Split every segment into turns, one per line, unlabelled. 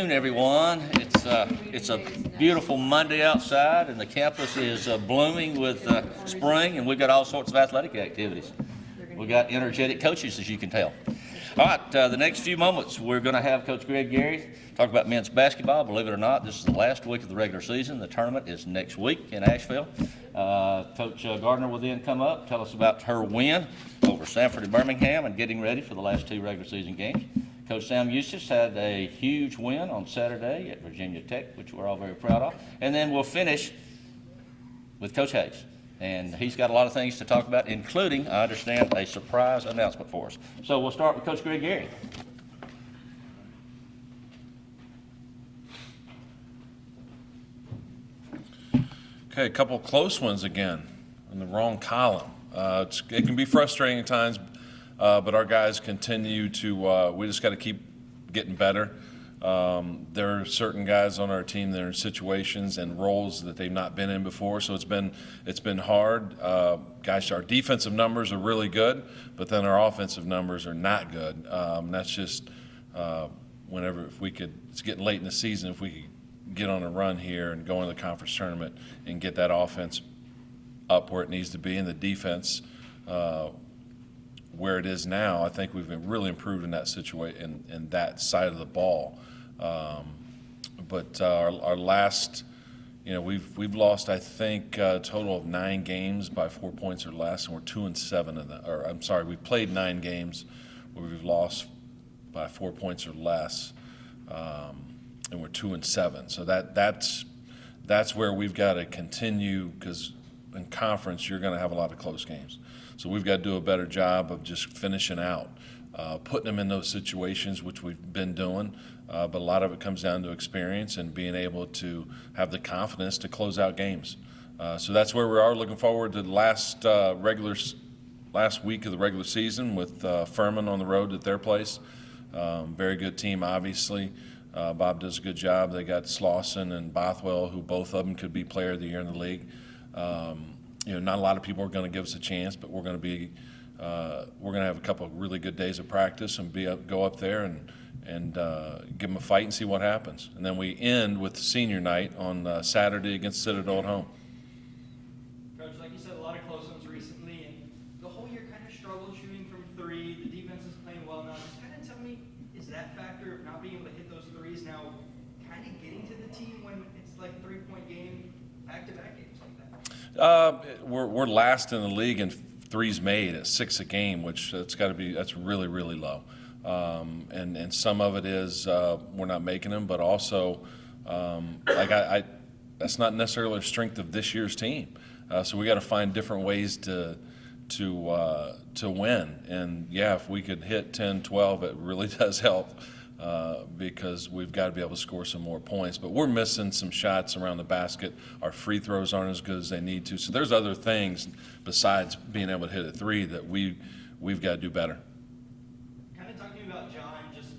afternoon, everyone. It's a beautiful Monday outside, and the campus is blooming with spring, and we've got all sorts of athletic activities. We've got energetic coaches, as you can tell. All right, the next few moments, we're going to have Coach Greg Gary talk about men's basketball. Believe it or not, this is the last week of the regular season. The tournament is next week in Asheville. Coach Gardner will then come up, tell us about her win over Sanford and Birmingham and getting ready for the last two regular season games. Coach Sam Eustace had a huge win on Saturday at Virginia Tech, which we're all very proud of. And then we'll finish with Coach Hayes. And he's got a lot of things to talk about, including, I understand, a surprise announcement for us. So we'll start with Coach Greg Gary.
Okay, a couple close ones again in the wrong column. It can be frustrating at times, but our guys continue to, we just got to keep getting better. There are certain guys on our team that are in situations and roles that they've not been in before, so it's been hard. Gosh, our defensive numbers are really good, but then our offensive numbers are not good. That's just whenever, if we could, it's getting late in the season, if we could get on a run here and go into the conference tournament and get that offense up where it needs to be, and the defense where it is now, I think we've really improved in that situation, in that side of the ball. But our last, we've lost, I think, a total of 9 games by 4 points or less, and we're 2-7 in that. Or I'm sorry, we've played 9 games where we've lost by 4 points or less, and we're 2-7. So that's where we've got to continue, because in conference you're going to have a lot of close games. So we've got to do a better job of just finishing out, putting them in those situations, which we've been doing. But a lot of it comes down to experience and being able to have the confidence to close out games. So that's where we are. Looking forward to the last week of the regular season with Furman on the road at their place. Very good team, obviously. Bob does a good job. They got Slauson and Bothwell, who both of them could be Player of the Year in the league. Not a lot of people are going to give us a chance, but we're going to have a couple of really good days of practice and go up there and give them a fight and see what happens. And then we end with senior night on Saturday against Citadel at home.
Coach, like you said, a lot of close ones recently, and the whole year kind of struggled shooting from three. The defense is playing well now. Just kind of tell me, is that factor of not being able to hit those threes now kind of getting to the team when it's like a 3-point game, back-to-back games like that?
We're last in the league in threes made at 6 a game, which that's really, really low. And some of it is we're not making them, but also that's not necessarily a strength of this year's team. So we got to find different ways to win. And yeah, if we could hit 10, 12, it really does help. Because we've got to be able to score some more points. But we're missing some shots around the basket. Our free throws aren't as good as they need to. So there's other things besides being able to hit a three that we've got to do better.
Kind of talking about John, just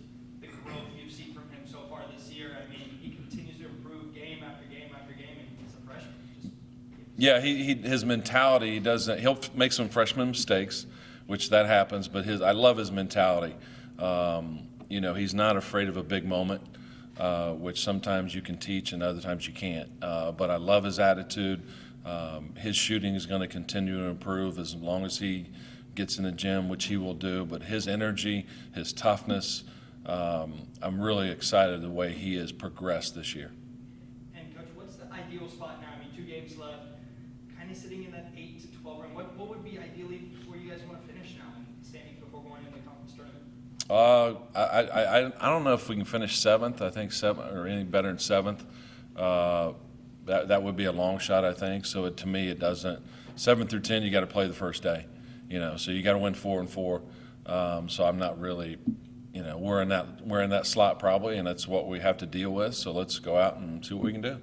the growth you've seen from him so far this year. I mean, he continues to improve game after game after game, and he's a freshman.
Yeah, his mentality, he'll make some freshman mistakes, which that happens, but I love his mentality. He's not afraid of a big moment, which sometimes you can teach and other times you can't. But I love his attitude. His shooting is going to continue to improve as long as he gets in the gym, which he will do. But his energy, his toughness, I'm really excited the way he has progressed this year.
And Coach, what's the ideal spot now? I mean, 2 games left, kind of sitting in that 8 to 12 run. What would be ideally where you guys want to finish now and standing before going into the conference tournament?
I don't know if we can finish 7th. I think 7th or any better than 7th. That would be a long shot, I think. So to me, it doesn't. 7 through 10, you got to play the first day. So you got to win 4 and 4. So I'm not really. We're in that slot probably, and that's what we have to deal with. So let's go out and see what we can do.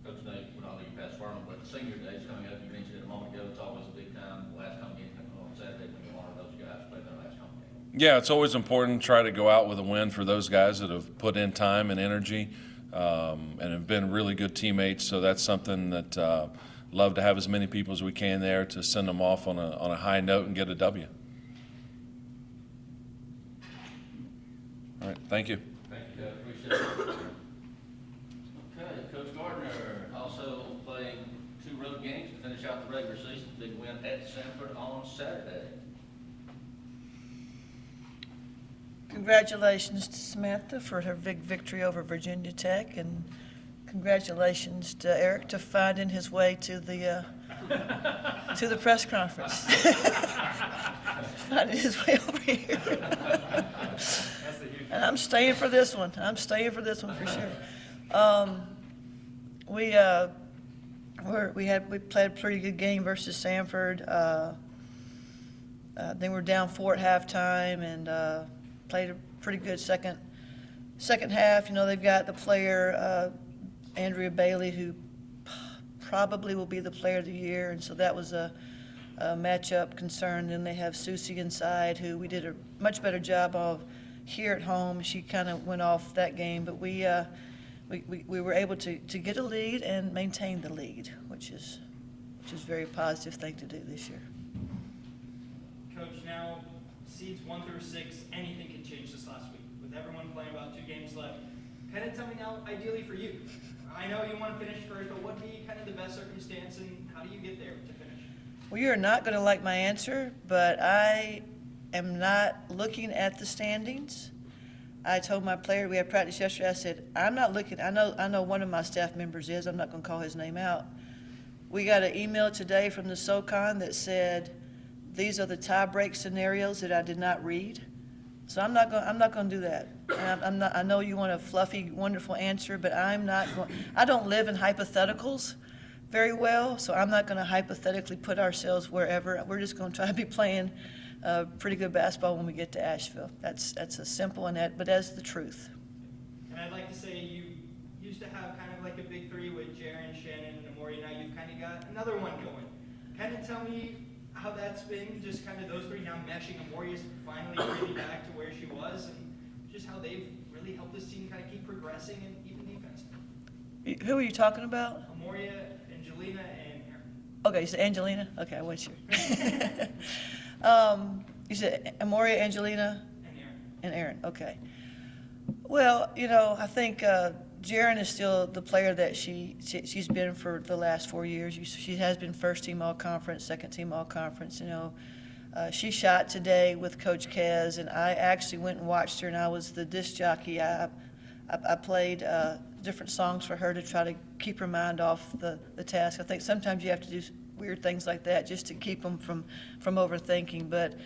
Coach Nate, we're not leaving past Furman, but the senior day is coming up. You mentioned it a moment ago. It's always a big time. The last home game on Saturday when you honor those guys play their last home game.
Yeah, it's always important to try to go out with a win for those guys that have put in time and energy and have been really good teammates. So that's something that love to have as many people as we can there to send them off on a high note and get a W. All right, thank you.
Thank you, Coach. Appreciate it. Okay, Coach Gardner also playing 2 road games to finish out the regular season. Big win at Sanford on Saturday.
Congratulations to Samantha for her big victory over Virginia Tech, and congratulations to Eric to finding his way to the press conference. Finding his way over here. And I'm staying for this one. I'm staying for this one for sure. We played a pretty good game versus Sanford. They were down 4 at halftime and played a pretty good second half. You know, they've got the player Andrea Bailey, who probably will be the player of the year, and so that was a matchup concern. Then they have Susie inside, who we did a much better job of here at home. She kind of went off that game, but we were able to get a lead and maintain the lead, which is a very positive thing to do this year.
Coach, now seeds 1 through 6, anything can change this last week. With everyone playing about 2 games left, kind of tell me now, ideally for you. I know you want to finish first, but what would be kind of the best circumstance, and how do you get there to finish?
Well, you're not going to like my answer, but I am not looking at the standings. I told my player, we had practice yesterday, I said, I'm not looking, I know one of my staff members is, I'm not going to call his name out. We got an email today from the SoCon that said, these are the tie-break scenarios that I did not read. So I'm not going to do that. And I know you want a fluffy, wonderful answer, but I'm not going. I don't live in hypotheticals very well, so I'm not going to hypothetically put ourselves wherever. We're just going to try to be playing pretty good basketball when we get to Asheville. That's a simple and that, but that's the truth.
And I'd like to say you used to have kind of like a big 3 with Jaren, Shannon, and Amoria. Now you've kind of got another one going. Kind of tell me how that's been, just kind of those 3 now meshing. Amoria's finally really back to where she was, and just how they've really helped this team kind of keep progressing and even defense.
Who are you talking about?
Amoria, Angelina, and Aaron.
Okay, you said Angelina? Okay, I wasn't sure. You said Amoria, Angelina,
And Aaron.
and Aaron. Okay. Well, you know, I think Jaren is still the player that she's been for the last 4 years. She has been first team all conference, second team all conference. You know, she shot today with Coach Kez, and I actually went and watched her, and I was the disc jockey. I played different songs for her to try to keep her mind off the task. I think sometimes you have to do weird things like that just to keep them from overthinking. But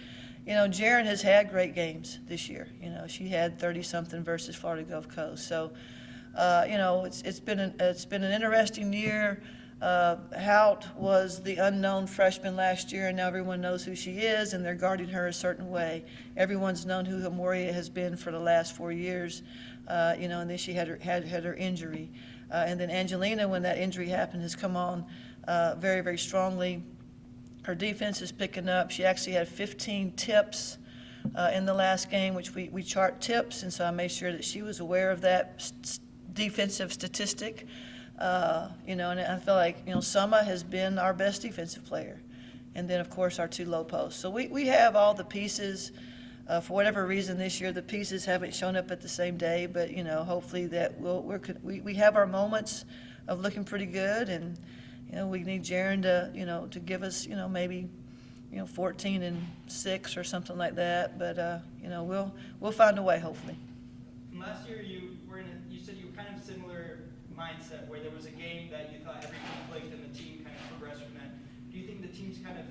you know, Jaren has had great games this year. You know, she had 30-something versus Florida Gulf Coast. So, you know, it's been an interesting year. Hout was the unknown freshman last year, and now everyone knows who she is, and they're guarding her a certain way. Everyone's known who Amoria has been for the last 4 years. You know, and then she had her injury, and then Angelina, when that injury happened, has come on very, very strongly. Her defense is picking up. She actually had 15 tips in the last game, which we chart tips, and so I made sure that she was aware of that defensive statistic. You know, and I feel like, you know, Summa has been our best defensive player, and then of course our 2 low posts. So we have all the pieces. For whatever reason this year, the pieces haven't shown up at the same day, but you know, hopefully that we have our moments of looking pretty good, and you know, we need Jaren to give us, you know, maybe, you know, 14 and 6 or something like that. But you know, we'll find a way, hopefully.
From last year, you said you were kind of similar mindset, where there was a game that you thought everything clicked and the team kind of progressed from that. Do you think the team's kind of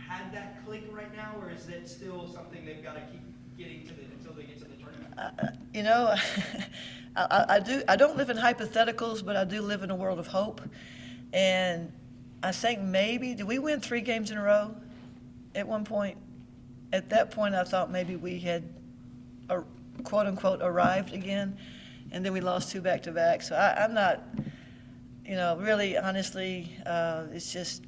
had that click right now, or is it still something they've got to keep getting to until they get to the tournament?
You know, I don't live in hypotheticals, but I do live in a world of hope. And I think maybe, did we win 3 games in a row at one point? At that point, I thought maybe we had, quote unquote, arrived again, and then we lost 2 back-to-back. So I'm not, you know, really, honestly, it's just,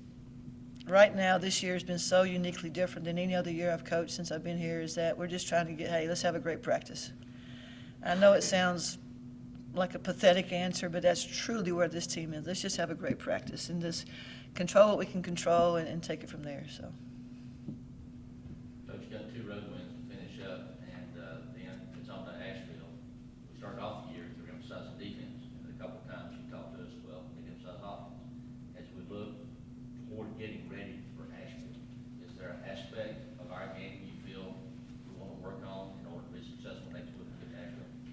right now, this year has been so uniquely different than any other year I've coached since I've been here, is that we're just trying to hey, let's have a great practice. I know it sounds like a pathetic answer, but that's truly where this team is. Let's just have a great practice and just control what we can control and take it from there. So.
Coach, you got 2 road wins to finish up, and then it's on to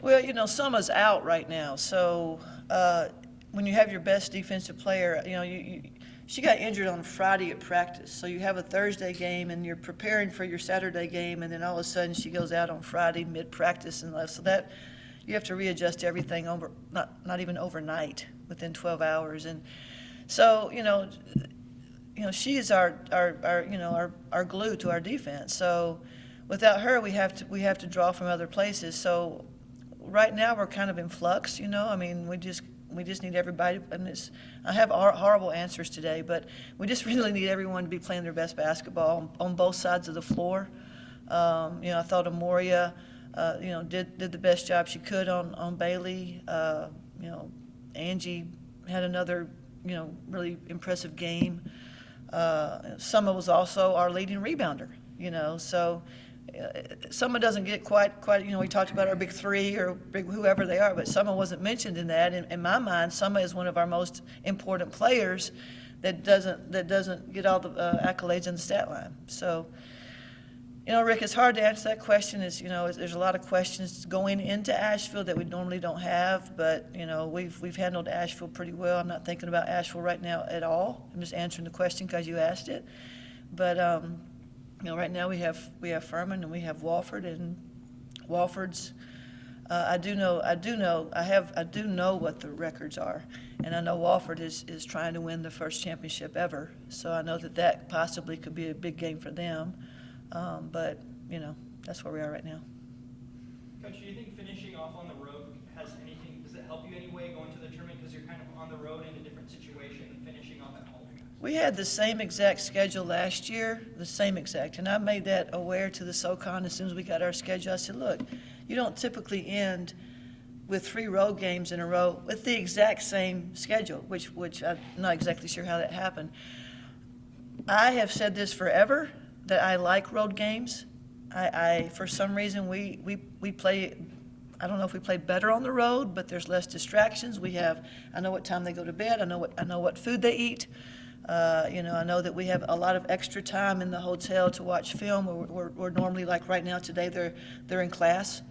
Well, Summer's out right now, so when you have your best defensive player, she got injured on Friday at practice, so you have a Thursday game and you're preparing for your Saturday game, and then all of a sudden she goes out on Friday mid-practice and so that you have to readjust everything over, not even overnight, within 12 hours, and so she is our glue to our defense. So without her, we have to draw from other places. So right now we're kind of in flux. I mean, we just need everybody. And I have horrible answers today, but we just really need everyone to be playing their best basketball on both sides of the floor. I thought Amoria, did the best job she could on Bailey. Angie had another, really impressive game. Summer was also our leading rebounder, so Summer doesn't get quite, we talked about our big three or big whoever they are, but Summer wasn't mentioned in that. In my mind, Summer is one of our most important players that doesn't get all the accolades in the stat line. So, Rick, it's hard to answer that question. There's a lot of questions going into Asheville that we normally don't have, but we've handled Asheville pretty well. I'm not thinking about Asheville right now at all. I'm just answering the question because you asked it. But right now we have Furman and we have Wofford, and Wofford's. I do know what the records are, and I know Wofford is trying to win the first championship ever. So I know that possibly could be a big game for them. But that's where we are right now.
Coach, do you think finishing off on the road does it help you anyway going to the tournament because you're kind of on the road in a different situation and finishing off at home?
We had the same exact schedule last year, and I made that aware to the SoCon as soon as we got our schedule. I said, look, you don't typically end with 3 road games in a row with the exact same schedule, which I'm not exactly sure how that happened. I have said this forever, that I like road games. I for some reason we play. I don't know if we play better on the road, but there's less distractions. I know what time they go to bed. I know what food they eat. I know that we have a lot of extra time in the hotel to watch film. We're normally, like right now today, they're in class.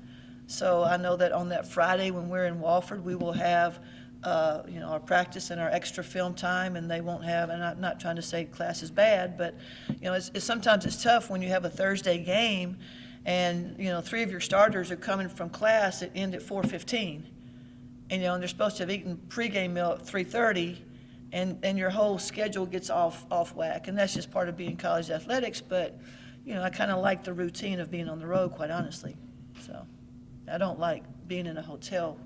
So I know that on that Friday when we're in Wofford, we will have our practice and our extra film time, and they won't have, and I'm not trying to say class is bad, but, sometimes it's tough when you have a Thursday game and, 3 of your starters are coming from class that end at 4:15. And they're supposed to have eaten pregame meal at 3:30, and your whole schedule gets off whack. And that's just part of being college athletics, but, I kind of like the routine of being on the road, quite honestly. So I don't like being in a hotel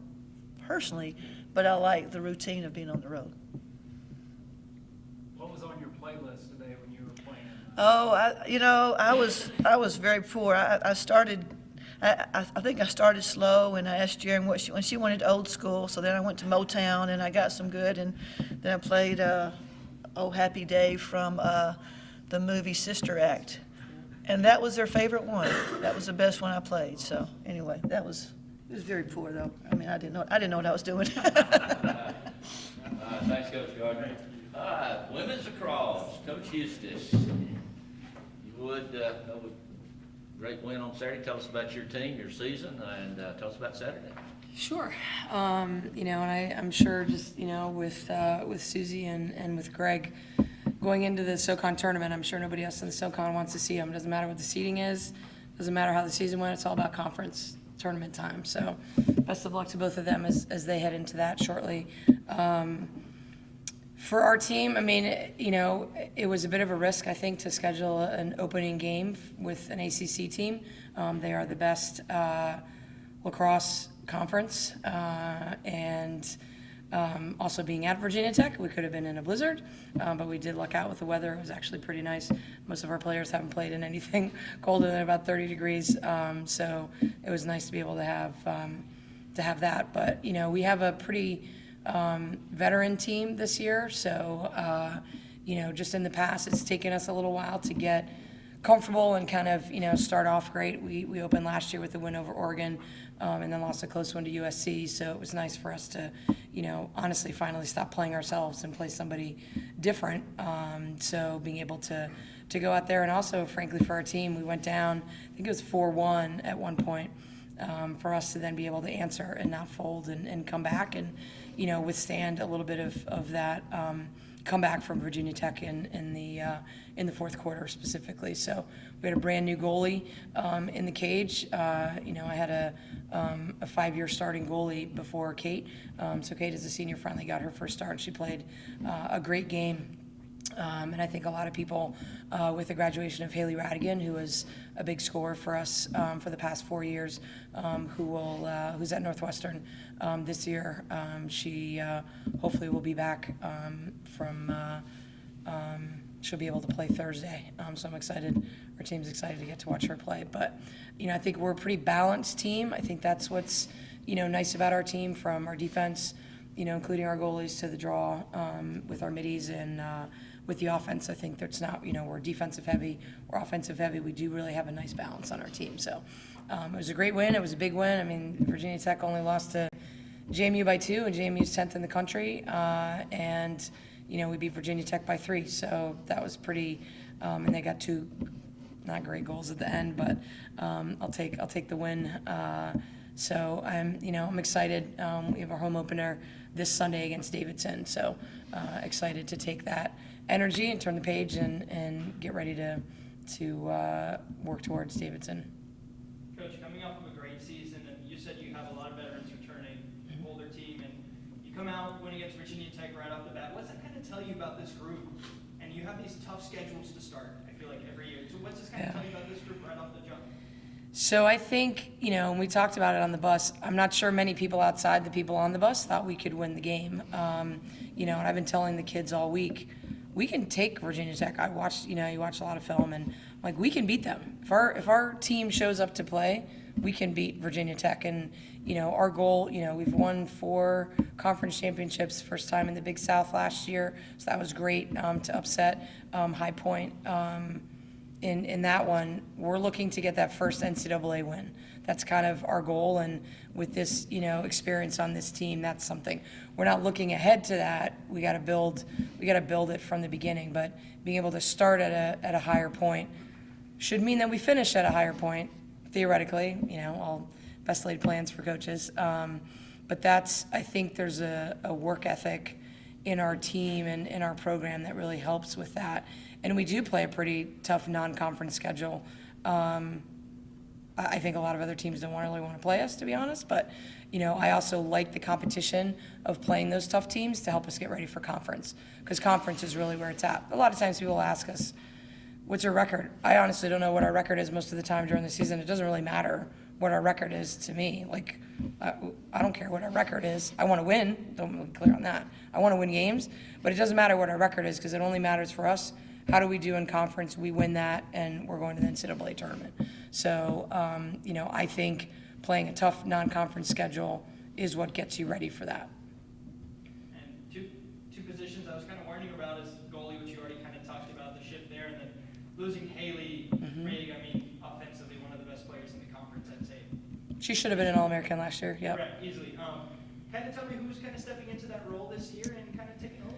personally, but I like the routine of being on the road.
What was on your playlist today when you were playing?
Oh, I was very poor. I think I started slow, and I asked Jaren when she wanted old school. So then I went to Motown, and I got some good, and then I played "Oh Happy Day" from the movie Sister Act, and that was their favorite one. That was the best one I played. So anyway, it was very poor though. I mean, I didn't know what I was doing.
Thanks, Coach Gardner. All right, women's lacrosse, Coach Eustace. You would, great win on Saturday. Tell us about your team, your season, and tell us about Saturday.
Sure. And I'm sure just, with Susie and with Greg going into the SoCon tournament, I'm sure nobody else in the SoCon wants to see them. Doesn't matter what the seeding is. Doesn't matter how the season went. It's all about conference tournament time. So best of luck to both of them as they head into that shortly. For our team, I mean, it was a bit of a risk, I think, to schedule an opening game with an ACC team. They are the best lacrosse conference, and also being at Virginia Tech, we could have been in a blizzard, but we did luck out with the weather. It was actually pretty nice. Most of our players haven't played in anything colder than about 30 degrees, so it was nice to be able to have that. But we have a pretty veteran team this year, so just in the past, it's taken us a little while to get comfortable and kind of start off great. We opened last year with a win over Oregon, and then lost a close one to USC. So it was nice for us to honestly finally stop playing ourselves and play somebody different. So being able to go out there, and also frankly for our team, we went down, I think it was 4-1 at one point, for us to then be able to answer and not fold and come back and, withstand a little bit of that comeback from Virginia Tech in the fourth quarter specifically. So we had a brand new goalie in the cage. I had a 5-year starting goalie before Kate. So Kate, as a senior, finally got her first start. She played a great game. And I think a lot of people, with the graduation of Haley Radigan, who was a big scorer for us for the past 4 years, who's at Northwestern this year. She hopefully will be back she'll be able to play Thursday. So I'm excited. Our team's excited to get to watch her play. But, I think we're a pretty balanced team. I think that's what's, nice about our team, from our defense, including our goalies, to the draw with our middies and with the offense. I think that's not, we're defensive heavy, we're offensive heavy. We do really have a nice balance on our team. So it was a great win. It was a big win. I mean, Virginia Tech only lost to JMU by 2, and JMU's 10th in the country. And we beat Virginia Tech by 3. So that was pretty, and they got 2 not great goals at the end, but I'll take the win. So I'm excited. We have our home opener this Sunday against Davidson. So excited to take that energy and turn the page and get ready to work towards Davidson.
Coach, coming off of a great season, and you said you have a lot of veterans returning, older team, and you come out winning against Virginia Tech right off the bat. What's that kind of tell you about this group? And you have these tough schedules to start, I feel like, every year. So what's this kind of tell you about this group right off the jump?
So I think, and we talked about it on the bus, I'm not sure many people outside the people on the bus thought we could win the game. And I've been telling the kids all week, we can take Virginia Tech. I watched, you watch a lot of film, and like, we can beat them. If our team shows up to play, we can beat Virginia Tech. And, our goal, we've won 4 conference championships, first time in the Big South last year. So that was great to upset High Point. In that one, we're looking to get that first NCAA win. That's kind of our goal, and with this, experience on this team, that's something. We're not looking ahead to that. We got to build it from the beginning. But being able to start at a higher point should mean that we finish at a higher point, theoretically. All best laid plans for coaches. But I think there's a work ethic in our team and in our program that really helps with that. And we do play a pretty tough non-conference schedule. I think a lot of other teams don't really want to play us, to be honest. But, I also like the competition of playing those tough teams to help us get ready for conference, because conference is really where it's at. A lot of times people ask us, what's your record? I honestly don't know what our record is most of the time during the season. It doesn't really matter what our record is to me. Like, I don't care what our record is. I want to win. Don't be clear on that. I want to win games, but it doesn't matter what our record is, because it only matters for us. How do we do in conference? We win that, and we're going to the NCAA tournament. So, I think playing a tough non-conference schedule is what gets you ready for that.
And two positions I was kind of warning about is goalie, which you already kind of talked about, the shift there, and then losing Haley Rig, offensively, one of the best players in the conference, I'd say.
She should have been an All-American last year, yeah.
Correct, easily. Kind of tell me who's kind of stepping into that role this year and kind of taking over.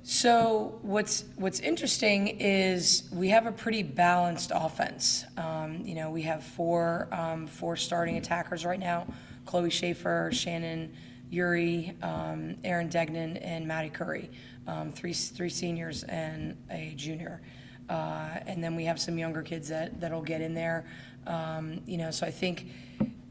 So what's interesting is we have a pretty balanced offense. We have four starting attackers right now: Chloe Schaefer, Shannon Yuri, Aaron Degnan, and Maddie Curry. Three seniors and a junior. And then we have some younger kids that'll get in there. So I think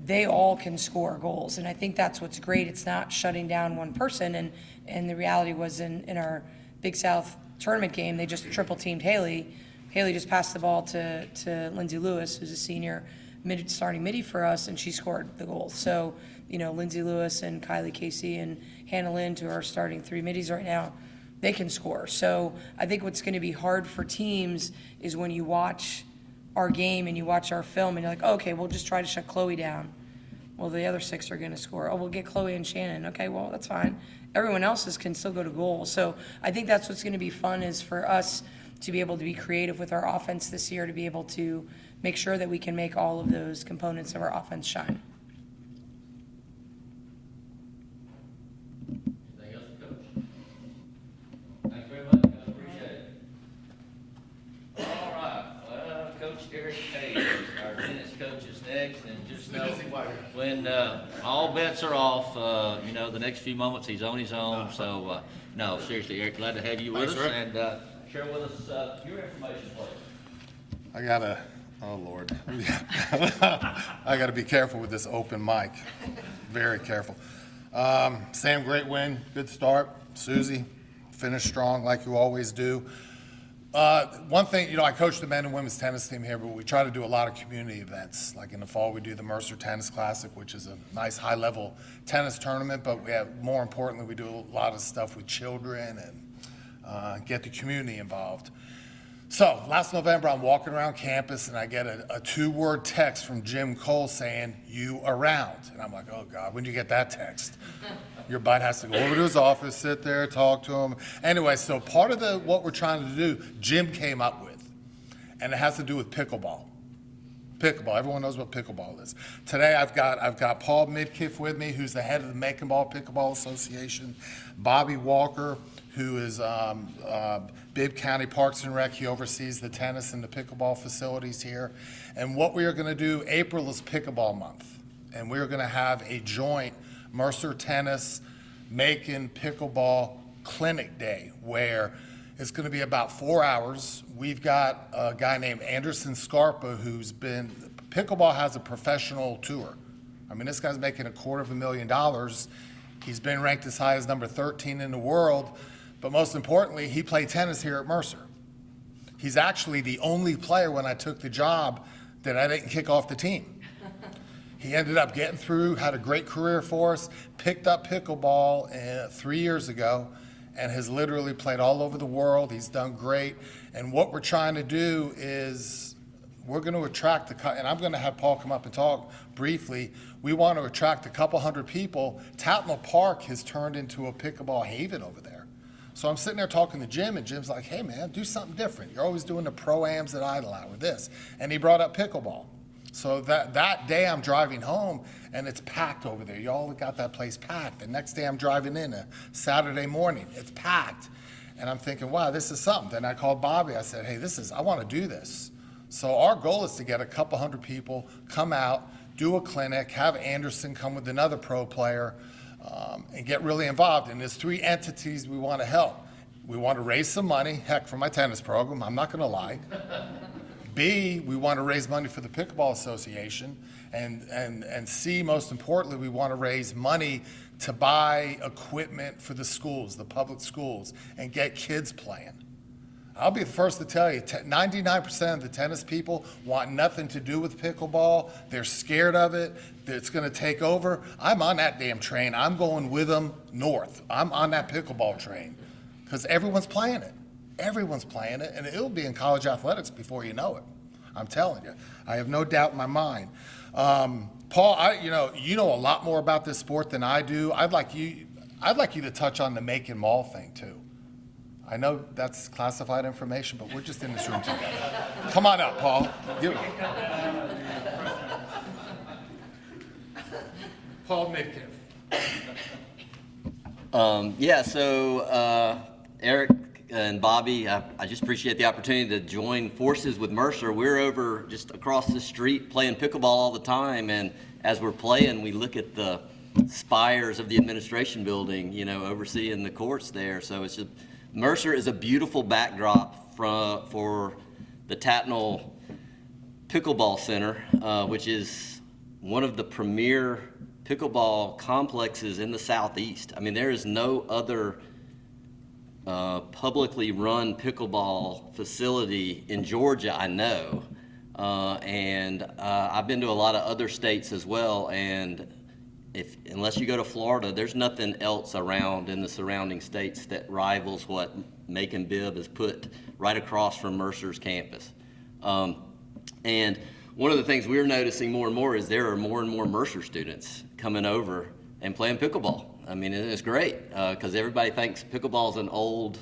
they all can score goals, and I think that's what's great. It's not shutting down one person, and the reality was in our Big South tournament game, they just triple teamed Haley. Haley just passed the ball to Lindsay Lewis, who's a senior starting midi for us, and she scored the goals. So, Lindsay Lewis and Kylie Casey and Hannah Lind, who are starting 3 middies right now, they can score. So I think what's going to be hard for teams is when you watch our game and you watch our film and you're like, okay, we'll just try to shut Chloe down. Well, the other 6 are going to score. Oh, we'll get Chloe and Shannon. Okay, well, that's fine. Everyone else's can still go to goal. So I think that's what's going to be fun, is for us to be able to be creative with our offense this year, to be able to make sure that we can make all of those components of our offense shine.
Anything else, Coach? Thanks very much, Coach. Appreciate it. All right, well, Coach Eric Hayes, our tennis coach, is next, and just know, when all bets are off, the next few moments he's on his own. So, no, seriously, Eric, glad to have you with
Thanks,
us.
Rick.
And share with us your information, please.
I gotta, oh Lord. I gotta be careful with this open mic. Very careful. Sam, great win, good start. Susie, finished strong like you always do. One thing, I coach the men and women's tennis team here, but we try to do a lot of community events. Like in the fall, we do the Mercer Tennis Classic, which is a nice high-level tennis tournament, but more importantly, we do a lot of stuff with children and get the community involved. So last November, I'm walking around campus and I get a 2-word text from Jim Cole saying, "You around?" And I'm like, oh God, when do you get that text? Your butt has to go over to his office, sit there, talk to him. Anyway, so part of what we're trying to do, Jim came up with, and it has to do with pickleball. Pickleball, everyone knows what pickleball is. Today I've got Paul Midkiff with me, who's the head of the Macon Ball Pickleball Association, Bobby Walker, who is Bibb County Parks and Rec. He oversees the tennis and the pickleball facilities here. And what we are going to do, April is pickleball month, and we are going to have a joint Mercer Tennis Macon Pickleball Clinic Day where it's going to be about 4 hours. We've got a guy named Anderson Scarpa pickleball has a professional tour. I mean, this guy's making $250,000. He's been ranked as high as number 13 in the world, but most importantly, he played tennis here at Mercer. He's actually the only player when I took the job that I didn't kick off the team. He ended up getting through, had a great career for us, picked up pickleball 3 years ago, and has literally played all over the world. He's done great. And what we're trying to do is we're going to attract and I'm going to have Paul come up and talk briefly. We want to attract a couple hundred people. Tatnall Park has turned into a pickleball haven over there. So I'm sitting there talking to Jim, and Jim's like, hey man, do something different. You're always doing the pro-ams at Idle Hour, this. And he brought up pickleball. So that day I'm driving home, and it's packed over there. Y'all got that place packed. The next day I'm driving in, a Saturday morning, it's packed. And I'm thinking, wow, this is something. Then I called Bobby. I said, hey, I want to do this. So our goal is to get a couple hundred people, come out, do a clinic, have Anderson come with another pro player, and get really involved. And there's 3 entities we want to help. We want to raise some money, heck, for my tennis program, I'm not going to lie. B, we want to raise money for the Pickleball Association. And C, most importantly, we want to raise money to buy equipment for the schools, the public schools, and get kids playing. I'll be the first to tell you, 99% of the tennis people want nothing to do with pickleball. They're scared of it, that it's going to take over. I'm on that damn train. I'm going with them north. I'm on that pickleball train because everyone's playing it. Everyone's playing it, and it'll be in college athletics before you know it. I'm telling you. I have no doubt in my mind. Paul, you know a lot more about this sport than I do. I'd like you to touch on the Macon Mall thing too. I know that's classified information, but we're just in this room together. Come on up, Paul. Paul Midkiff.
Eric and Bobby, I just appreciate the opportunity to join forces with Mercer. We're over just across the street playing pickleball all the time, and as we're playing, we look at the spires of the administration building, overseeing the courts there. So it's just, Mercer is a beautiful backdrop for the Tatnall Pickleball Center, which is one of the premier pickleball complexes in the Southeast. I mean, there is no other publicly run pickleball facility in Georgia, I know. And I've been to a lot of other states as well, and unless you go to Florida, there's nothing else around in the surrounding states that rivals what Macon Bibb has put right across from Mercer's campus. And one of the things we're noticing more and more is there are more and more Mercer students coming over and playing pickleball. I mean, it's great because everybody thinks pickleball is an old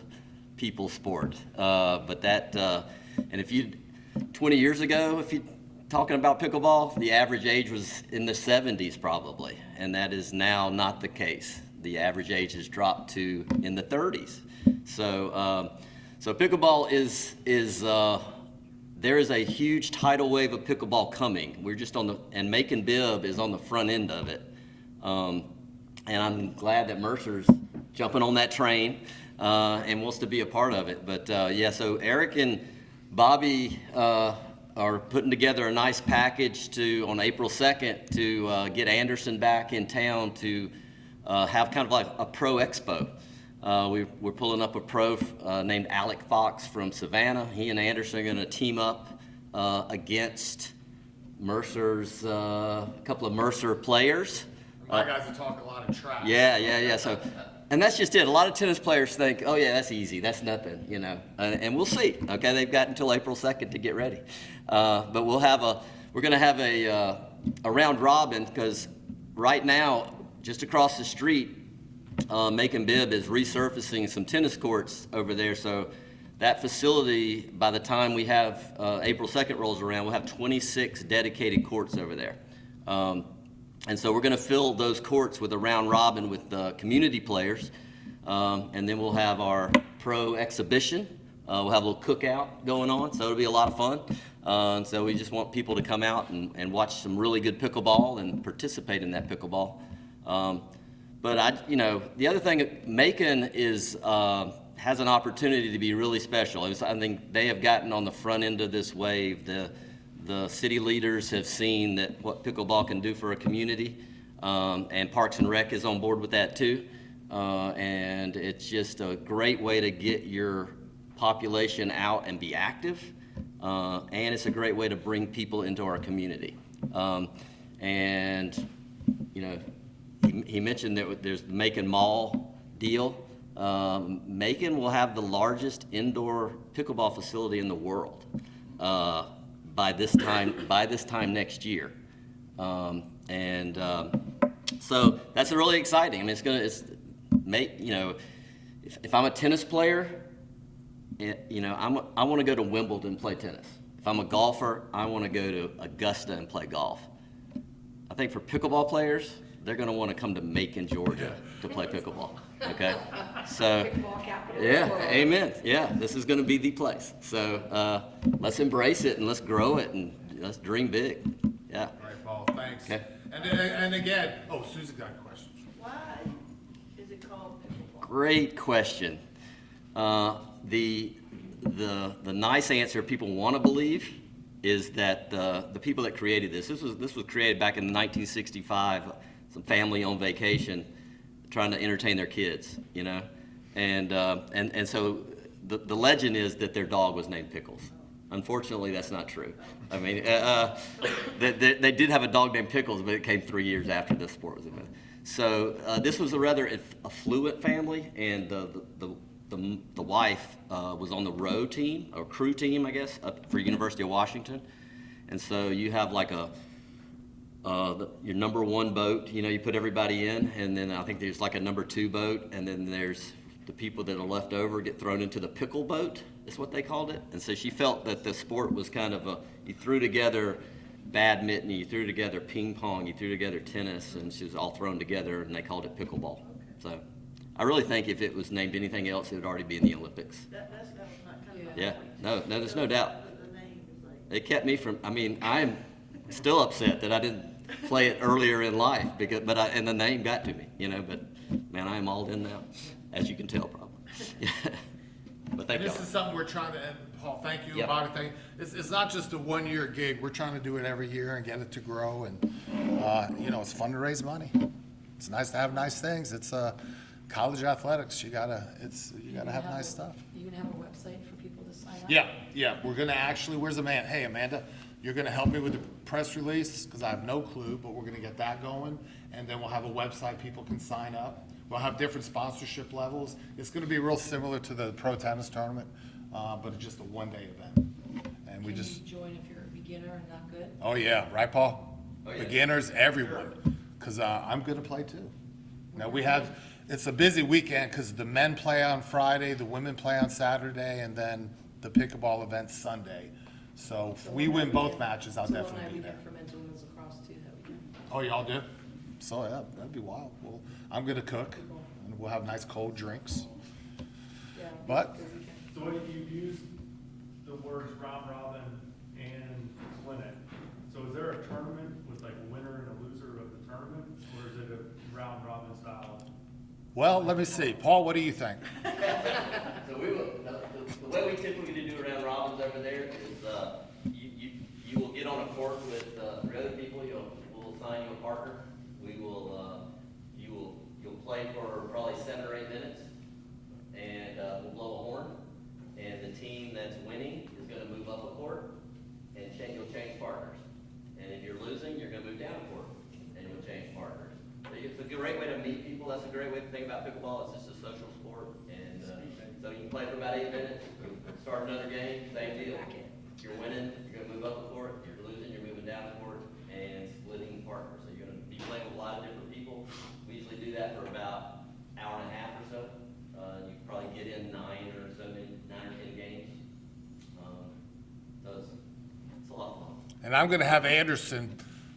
people sport. And 20 years ago, if you talking about pickleball, the average age was in the 70s probably, and that is now not the case. The average age has dropped to in the 30s. So pickleball is there is a huge tidal wave of pickleball coming. We're just and Macon Bibb is on the front end of it. And I'm glad that Mercer's jumping on that train and wants to be a part of it. But yeah, so Eric and Bobby are putting together a nice package on April 2nd to get Anderson back in town to have kind of like a pro expo. We're pulling up a pro named Alec Fox from Savannah. He and Anderson are going to team up against Mercer's, a couple of Mercer players.
My guys are talking a lot of trash.
Yeah. So, and that's just it. A lot of tennis players think, oh yeah, that's easy. That's nothing, you know. And we'll see. Okay, they've got until April 2nd to get ready. But we're going to have a round robin because right now, just across the street, Macon Bibb is resurfacing some tennis courts over there. So that facility, by the time we have April 2nd rolls around, we'll have 26 dedicated courts over there. And so we're going to fill those courts with a round robin with community players. And then we'll have our pro exhibition. We'll have a little cookout going on, so it'll be a lot of fun. And so we just want people to come out and watch some really good pickleball and participate in that pickleball. But the other thing, Macon has an opportunity to be really special. I think they have gotten on the front end of this wave. The city leaders have seen that what pickleball can do for a community, and Parks and Rec is on board with that too. And it's just a great way to get your population out and be active, and it's a great way to bring people into our community. And you know, he mentioned that there's the Macon Mall deal. Macon will have the largest indoor pickleball facility in the world by this time next year, so that's really exciting. I mean, if I'm a tennis player, I want to go to Wimbledon and play tennis. If I'm a golfer, I want to go to Augusta and play golf. I think for pickleball players, they're going to want to come to Macon, Georgia to play pickleball. Okay? So, yeah, amen. Yeah, this is going to be the place. So let's embrace it and let's grow it and let's dream big. Yeah.
All right, Paul, thanks.
Okay.
And again, Susie got a question.
Why is it called pickleball?
Great question. The nice answer people want to believe is that the people that created this was created back in 1965, some family on vacation trying to entertain their kids, you know, and so the legend is that their dog was named Pickles. Unfortunately, that's not true. I mean, they did have a dog named Pickles, but it came 3 years after this sport was invented. So this was a rather affluent family, and the wife was on the row team, or crew team, I guess, for University of Washington. And so you have like your number one boat, you put everybody in, and then I think there's like a number two boat, and then there's the people that are left over get thrown into the pickle boat, is what they called it. And so she felt that the sport was kind of you threw together badminton, you threw together ping pong, you threw together tennis, and she was all thrown together, and they called it pickleball. So I really think if it was named anything else, it would already be in the Olympics.
That was not kind of.
Yeah, no, there's no doubt.
The name is like.
It kept me from, I'm still upset that I didn't play it earlier in life, and the name got to me, but man, I am all in now, as you can tell probably. But thank you.
This is something we're trying to, and Paul, thank you,
Yep.
Bobby, thank you. It's not just a one-year gig. We're trying to do it every year and get it to grow, and, it's fun to raise money. It's nice to have nice things. It's college athletics. You gotta have nice stuff.
You gonna have a website for people to sign up?
Yeah, we're gonna actually, where's Amanda? Hey, Amanda, you're gonna help me with the press release, because I have no clue, but we're gonna get that going, and then we'll have a website people can sign up. We'll have different sponsorship levels. It's gonna be real similar to the pro tennis tournament, but it's just a one-day event. And we
Can
just,
you join if you're a beginner and not good?
oh yeah, right, Paul?
Oh, yeah.
Beginners, everyone, because I'm gonna play too. Now, it's a busy weekend, because the men play on Friday, the women play on Saturday, and then the pickleball event Sunday. So if we win both matches, I'll definitely be there.
for men's and women's lacrosse too that weekend.
Oh, y'all do? So, yeah, that'd be wild. Well, I'm gonna cook, and we'll have nice cold drinks.
Yeah.
But,
So you've used the words round robin
there a tournament with like a winner and a loser of the tournament, or is it a round robin style?
Well, let me see. Paul, what do you think?
So we will, the way we typically do round robins over there is, you will get on a court with, three other people, we'll assign you a partner. You'll play for probably 7 or 8 minutes, and, we'll blow a horn, and the team that's winning is gonna move up a court, and you'll change partners. And if you're losing, you're gonna move down a court, and you'll change partners. So it's a great way to meet people. That's a great way to think about pickleball. It's just a social sport, and so you can play for about 8 minutes, start another game, same deal. If you're winning, you're gonna move up a court. If you're losing, you're moving down a court and splitting partners. So you're gonna be playing with a lot of different people. We usually do that for about an hour and a half or so. You can probably get in 9 or 10 games. So it's a lot of fun.
And I'm going to have Anderson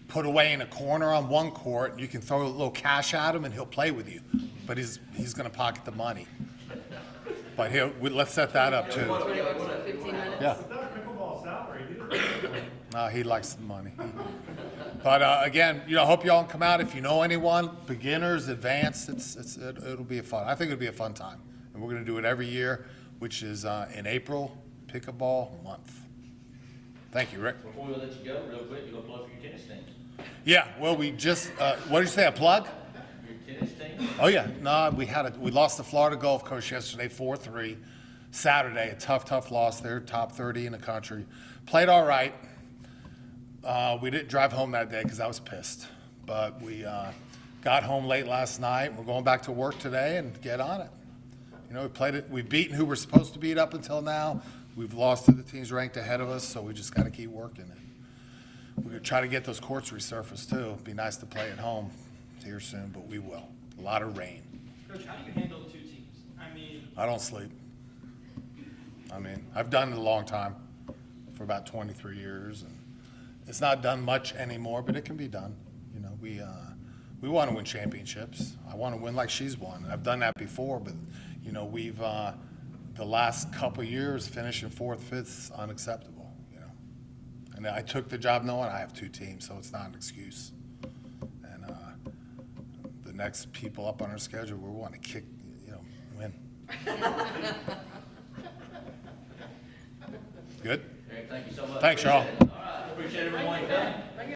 put away in a corner on one court. You can throw a little cash at him, and he'll play with you. But he's going to pocket the money. But let's set that up too.
15 minutes.
Yeah.
It's not a pickleball salary, dude.
No, he likes the money. But again, hope y'all can come out. If you know anyone, beginners, advanced, it'll be fun. I think it'll be a fun time. And we're going to do it every year, which is in April, pickleball month. Thank you, Rick.
Before we let you go, real quick, you gonna plug for your tennis teams?
Yeah, well, we just, what did you say, a plug?
Your tennis team?
Oh, yeah. No, we lost the Florida Gulf Coast yesterday, 4-3. Saturday, a tough loss. They're top 30 in the country. Played all right. We didn't drive home that day because I was pissed. But we got home late last night. We're going back to work today and get on it. We played it. We've beaten who we're supposed to beat up until now. We've lost to the teams ranked ahead of us, so we just got to keep working it. We're going to try to get those courts resurfaced, too. It'd be nice to play at home here soon, but we will. A lot of rain.
Coach, how do you handle 2 teams? I mean,
I don't sleep. I've done it a long time, for about 23 years, and it's not done much anymore, but it can be done. We want to win championships. I want to win like she's won. I've done that before, but, we've, the last couple of years, finishing 4th, 5th is unacceptable, And I took the job knowing I have 2 teams, so it's not an excuse. And the next people up on our schedule, we want to kick, win. Good?
Eric, thank you so much.
Thanks, y'all.
Appreciate it. All right, appreciate everyone coming.